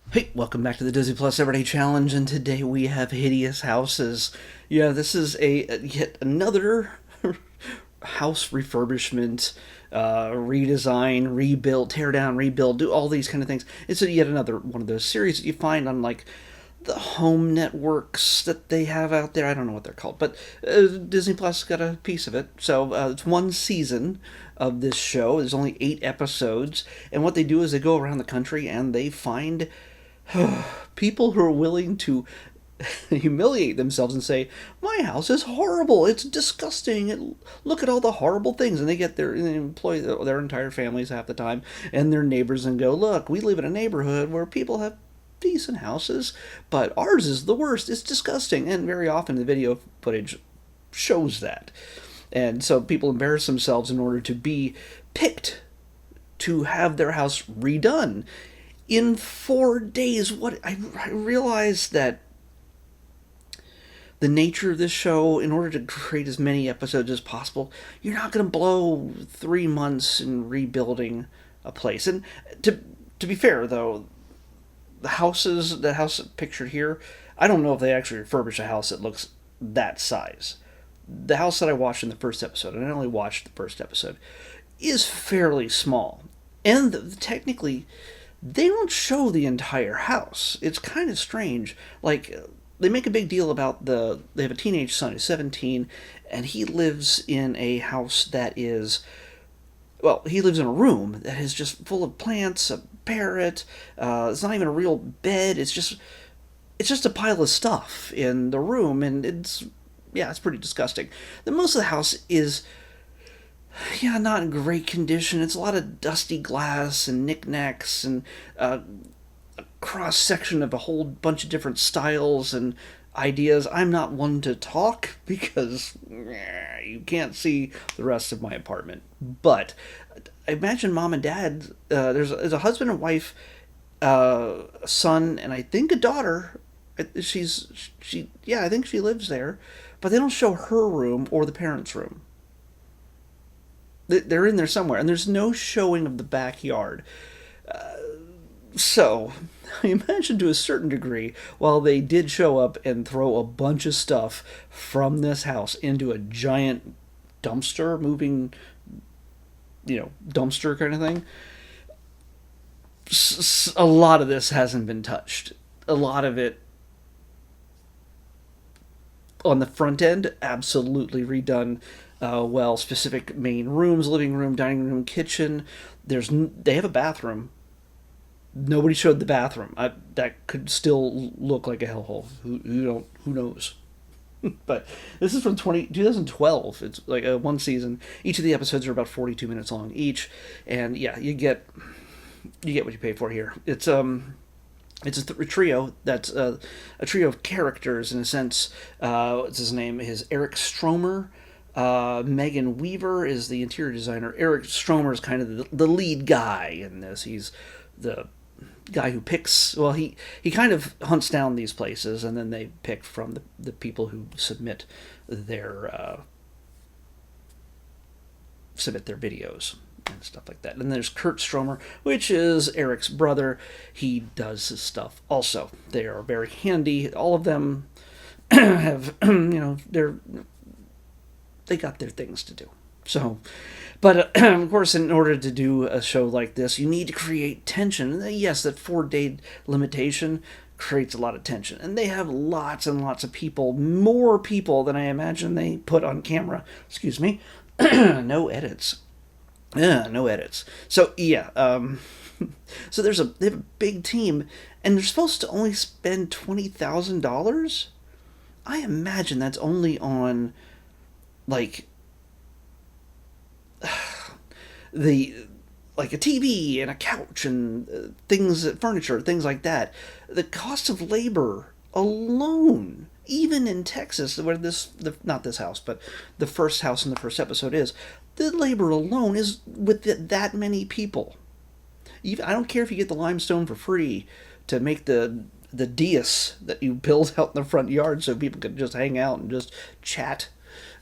Hey, welcome back to the Disney Plus Everyday Challenge, and today we have Hideous Houses. Yeah, this is a yet another house refurbishment, redesign, rebuild, tear down, rebuild, do all these kind of things. It's yet another one of those series that you find on like the home networks that they have out there. I don't know what they're called, but Disney Plus got a piece of it. So it's one season of this show. There's only 8 episodes, and what they do is they go around the country and they find people who are willing to humiliate themselves and say, "My house is horrible. It's disgusting. Look at all the horrible things." And they employ their entire families half the time and their neighbors and go, "Look, we live in a neighborhood where people have decent houses, but ours is the worst. It's disgusting." And very often the video footage shows that. And so people embarrass themselves in order to be picked to have their house redone in 4 days. What I realized that the nature of this show, in order to create as many episodes as possible, you're not going to blow 3 months in rebuilding a place. And to be fair, though, the house pictured here, I don't know if they actually refurbish a house that looks that size. The house that I watched in the first episode, and I only watched the first episode, is fairly small. And technically, they don't show the entire house. It's kind of strange. Like, they make a big deal about they have a teenage son who's 17, and he lives in a house that is, well, he lives in a room that is just full of plants, a parrot. It's not even a real bed. It's just a pile of stuff in the room, and it's pretty disgusting. The most of the house is, yeah, not in great condition. It's a lot of dusty glass and knickknacks and a cross section of a whole bunch of different styles and ideas. I'm not one to talk because you can't see the rest of my apartment. But I imagine mom and dad, there's a husband and wife, a son, and I think a daughter. I think she lives there, but they don't show her room or the parents' room. They're in there somewhere, and there's no showing of the backyard. So, I imagine to a certain degree, while they did show up and throw a bunch of stuff from this house into a giant dumpster, moving, dumpster kind of thing, a lot of this hasn't been touched. A lot of it on the front end, absolutely redone. Specific main rooms, living room, dining room, kitchen. They have a bathroom. Nobody showed the bathroom. That could still look like a hellhole. Who knows? But this is from 2012. It's like one season. Each of the episodes are about 42 minutes long each, and yeah, you get what you pay for here. It's a trio that's a trio of characters in a sense. What's his name? Is Eric Stromer. Megan Weaver is the interior designer. Eric Stromer is kind of the lead guy in this. He's the guy who picks. Well, he kind of hunts down these places, and then they pick from the people who submit their videos and stuff like that. And there's Kurt Stromer, which is Eric's brother. He does his stuff also. They are very handy. All of them have they got their things to do. So, but of course, in order to do a show like this, you need to create tension. And yes, that 4-day limitation creates a lot of tension. And they have lots and lots of people, more people than I imagine they put on camera. Excuse me. No edits. Yeah, no edits. So yeah, so they have a big team, and they're supposed to only spend $20,000. I imagine that's only on like the like a TV and a couch and furniture, things like that. The cost of labor alone, even in Texas, where not this house, but the first house in the first episode is, the labor alone is with that many people. I don't care if you get the limestone for free to make the dais that you build out in the front yard so people can just hang out and just chat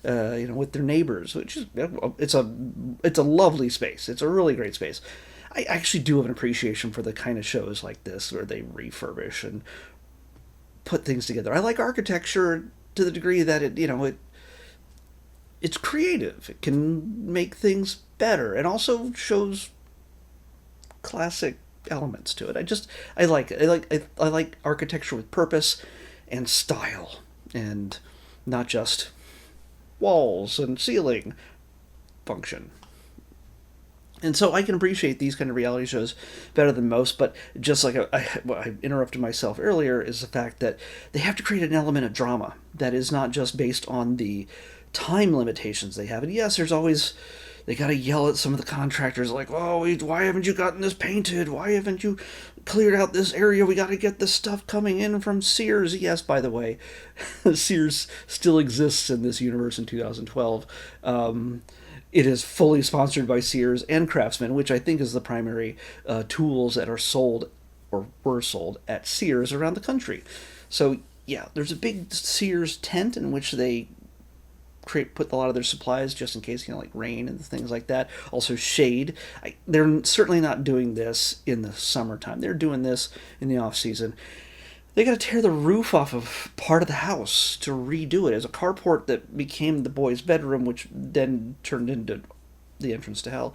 with their neighbors, which is it's a lovely space. It's a really great space. I actually do have an appreciation for the kind of shows like this where they refurbish and put things together. I like architecture to the degree that it's creative. It can make things better and also shows classic elements to it. I like architecture with purpose and style and not just walls and ceiling function. And so I can appreciate these kind of reality shows better than most, but just like I interrupted myself earlier, is the fact that they have to create an element of drama that is not just based on the time limitations they have. And yes, there's always, they got to yell at some of the contractors like, oh, why haven't you gotten this painted? Why haven't you cleared out this area? We got to get this stuff coming in from Sears. Yes, by the way, Sears still exists in this universe in 2012. It is fully sponsored by Sears and Craftsman, which I think is the primary tools that are sold or were sold at Sears around the country. So yeah, there's a big Sears tent in which they put a lot of their supplies just in case, like rain and things like that. Also shade. They're certainly not doing this in the summertime. They're doing this in the off season. They got to tear the roof off of part of the house to redo it as a carport that became the boys' bedroom, which then turned into the entrance to hell.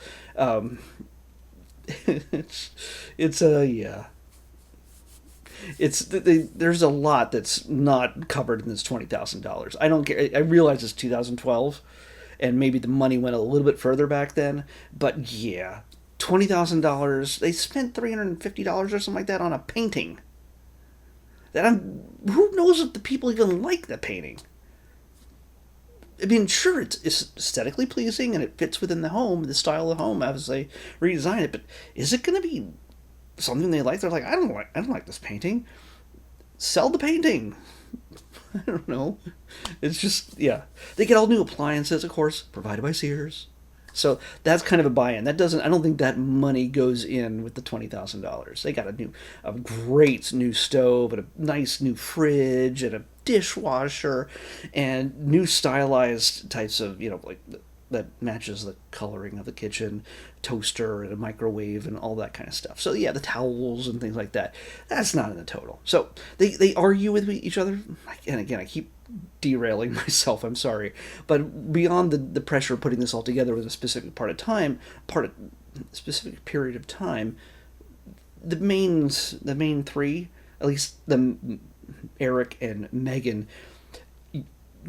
It's a yeah. There's a lot that's not covered in this $20,000. I don't care. I realize it's 2012, and maybe the money went a little bit further back then. But yeah, $20,000. They spent $350 or something like that on a painting. Who knows if the people even like the painting? I mean, sure, it's aesthetically pleasing and it fits within the home, the style of the home as they redesign it. But is it going to be something they like? They're like, I don't like this painting. Sell the painting. I don't know. It's just, yeah. They get all new appliances, of course, provided by Sears. So that's kind of a buy-in. I don't think that money goes in with the $20,000. They got a great new stove and a nice new fridge and a dishwasher and new stylized types of, like that matches the coloring of the kitchen, toaster and a microwave and all that kind of stuff. So yeah, the towels and things like that. That's not in the total. So they argue with each other. And again, I keep derailing myself, I'm sorry, but beyond the pressure of putting this all together with a specific specific period of time, the main three, at least Eric and Megan,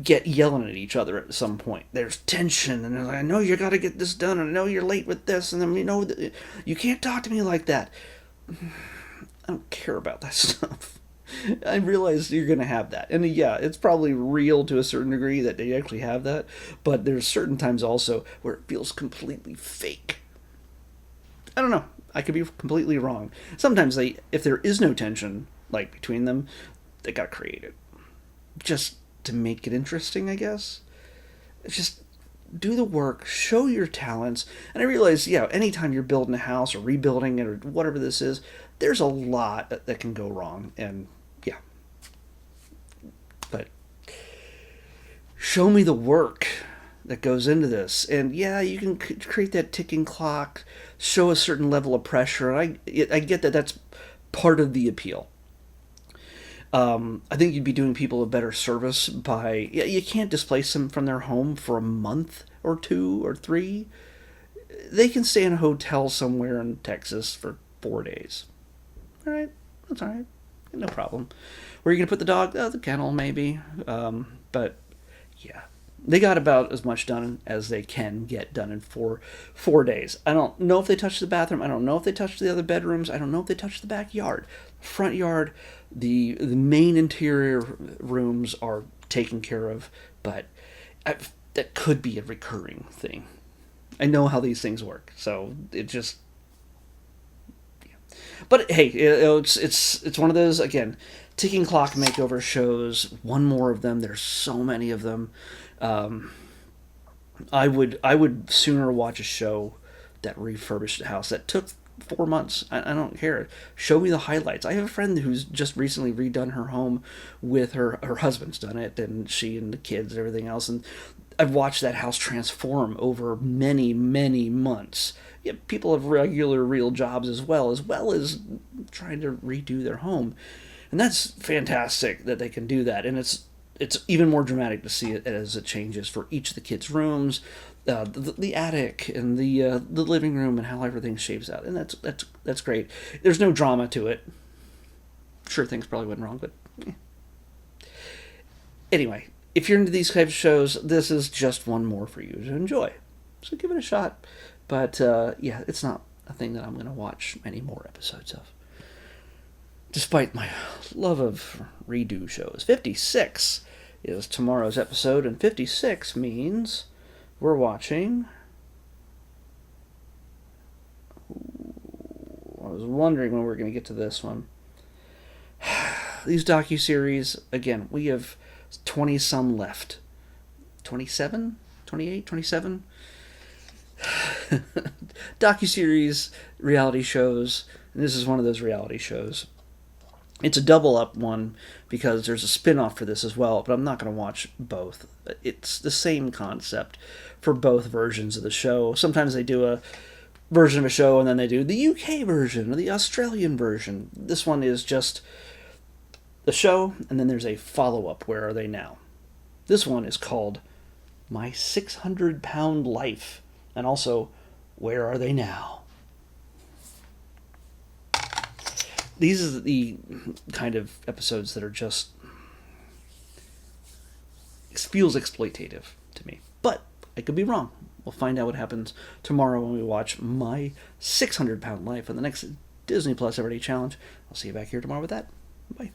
get yelling at each other at some point. There's tension, and they're like, I know you got to get this done, and I know you're late with this, and then you can't talk to me like that. I don't care about that stuff. I realize you're going to have that. And yeah, it's probably real to a certain degree that they actually have that, but there's certain times also where it feels completely fake. I don't know. I could be completely wrong. Sometimes if there is no tension, like between them, they got to create it. Just to make it interesting, I guess. It's just do the work, show your talents. And I realize, yeah, anytime you're building a house or rebuilding it or whatever this is, there's a lot that can go wrong. And yeah. But show me the work that goes into this. And yeah, you can create that ticking clock, show a certain level of pressure. And I get that that's part of the appeal. I think you'd be doing people a better service by... Yeah, you can't displace them from their home for a month or 2 or 3. They can stay in a hotel somewhere in Texas for 4 days. All right, that's all right. No problem. Where are you going to put the dog? Oh, the kennel, maybe. But, yeah. They got about as much done as they can get done in 4 days. I don't know if they touched the bathroom. I don't know if they touched the other bedrooms. I don't know if they touched the backyard. Front yard, the main interior rooms are taken care of, but that could be a recurring thing. I know how these things work, so it just... Yeah. But hey, it's one of those, again, ticking clock makeover shows. One more of them. There's so many of them. I would sooner watch a show that refurbished a house that took 4 months. I don't care. Show me the highlights. I have a friend who's just recently redone her home with her husband's done it, and she and the kids and everything else. And I've watched that house transform over many, many months. Yeah, people have regular, real jobs as well as trying to redo their home, and that's fantastic that they can do that. And it's even more dramatic to see it as it changes for each of the kids' rooms, the attic and the living room, and how everything shapes out. And that's great. There's no drama to it. Sure, things probably went wrong, but anyway, if you're into these types of shows, this is just one more for you to enjoy. So give it a shot. But yeah, it's not a thing that I'm going to watch many more episodes of. Despite my love of redo shows. 56 is tomorrow's episode, and 56 means we're watching... I was wondering when we were going to get to this one. These docuseries, again, we have 20-some left. 27? 28? 27? Docuseries, reality shows, and this is one of those reality shows. It's a double-up one because there's a spin-off for this as well, but I'm not going to watch both. It's the same concept for both versions of the show. Sometimes they do a version of a show, and then they do the UK version or the Australian version. This one is just the show, and then there's a follow-up, Where Are They Now? This one is called My 600-Pound Life, and also Where Are They Now? These are the kind of episodes that are just... It feels exploitative to me. But I could be wrong. We'll find out what happens tomorrow when we watch My 600-Pound Life on the next Disney Plus Everyday Challenge. I'll see you back here tomorrow with that. Bye.